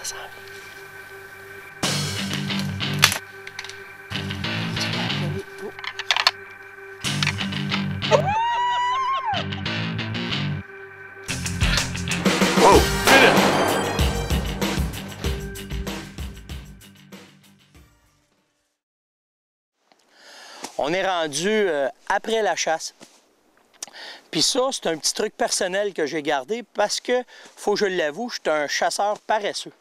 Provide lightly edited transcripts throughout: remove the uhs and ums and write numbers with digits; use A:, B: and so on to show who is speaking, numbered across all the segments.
A: sent.
B: Oh, finish!
A: On est rendu après la chasse. Puis ça, c'est un petit truc personnel que j'ai gardé parce que, faut que je l'avoue, je suis un chasseur paresseux.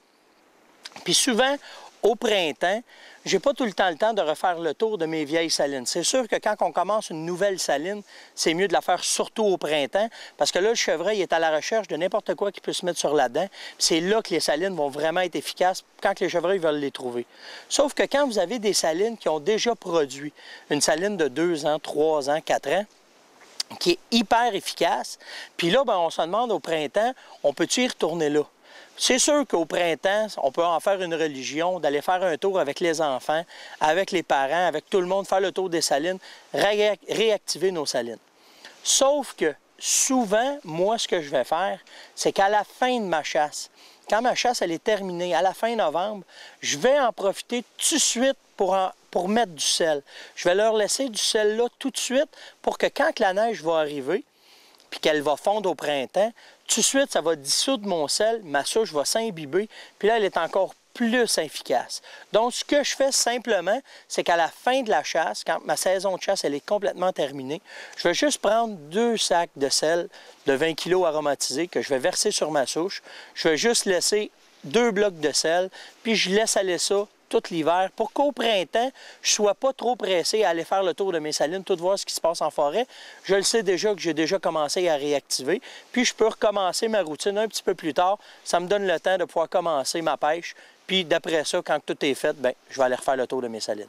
A: Puis souvent, au printemps, j'ai pas tout le temps de refaire le tour de mes vieilles salines. C'est sûr que quand on commence une nouvelle saline, c'est mieux de la faire surtout au printemps parce que là, le chevreuil est à la recherche de n'importe quoi qui peut se mettre sur la dent. C'est là que les salines vont vraiment être efficaces quand les chevreuils veulent les trouver. Sauf que quand vous avez des salines qui ont déjà produit, une saline de 2 ans, 3 ans, 4 ans, qui est hyper efficace, puis là, ben, on se demande au printemps, on peut-tu y retourner là? C'est sûr qu'au printemps, on peut en faire une religion, d'aller faire un tour avec les enfants, avec les parents, avec tout le monde, faire le tour des salines, réactiver nos salines. Sauf que souvent, moi, ce que je vais faire, c'est qu'à la fin de ma chasse, quand ma chasse elle est terminée, à la fin novembre, je vais en profiter tout de suite pour mettre du sel. Je vais leur laisser du sel là tout de suite pour que quand la neige va arriver, puis qu'elle va fondre au printemps, tout de suite, ça va dissoudre mon sel, ma souche va s'imbiber, puis là, elle est encore plus efficace. Donc, ce que je fais simplement, c'est qu'à la fin de la chasse, quand ma saison de chasse elle est complètement terminée, je vais juste prendre 2 sacs de sel de 20 kg aromatisé que je vais verser sur ma souche. Je vais juste laisser 2 blocs de sel, puis je laisse aller ça tout l'hiver pour qu'au printemps, je ne sois pas trop pressé à aller faire le tour de mes salines, tout voir ce qui se passe en forêt. Je le sais déjà que j'ai déjà commencé à réactiver, puis je peux recommencer ma routine un petit peu plus tard. Ça me donne le temps de pouvoir commencer ma pêche, puis d'après ça, quand tout est fait, bien, je vais aller refaire le tour de mes salines.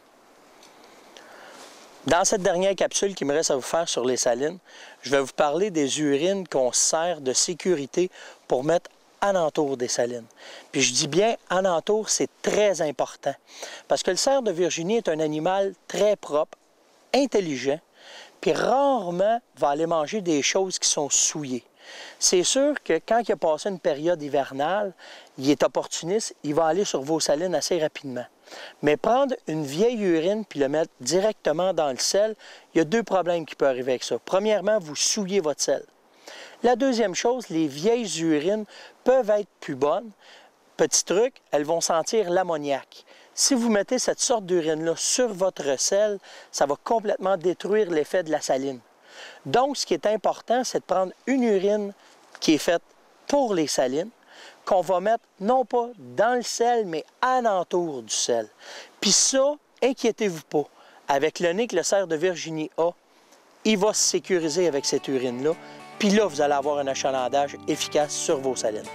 A: Dans cette dernière capsule qui me reste à vous faire sur les salines, je vais vous parler des urines qu'on sert de sécurité pour mettre alentour des salines. Puis je dis bien alentour, c'est très important. Parce que le cerf de Virginie est un animal très propre, intelligent, puis rarement va aller manger des choses qui sont souillées. C'est sûr que quand il a passé une période hivernale, il est opportuniste, il va aller sur vos salines assez rapidement. Mais prendre une vieille urine puis le mettre directement dans le sel, il y a 2 problèmes qui peuvent arriver avec ça. Premièrement, vous souillez votre sel. La deuxième chose, les vieilles urines peuvent être plus bonnes. Petit truc, elles vont sentir l'ammoniac. Si vous mettez cette sorte d'urine-là sur votre sel, ça va complètement détruire l'effet de la saline. Donc, ce qui est important, c'est de prendre une urine qui est faite pour les salines, qu'on va mettre non pas dans le sel, mais alentour du sel. Puis ça, inquiétez-vous pas. Avec le nez que le cerf de Virginie a, il va se sécuriser avec cette urine-là. Puis là, vous allez avoir un achalandage efficace sur vos salines.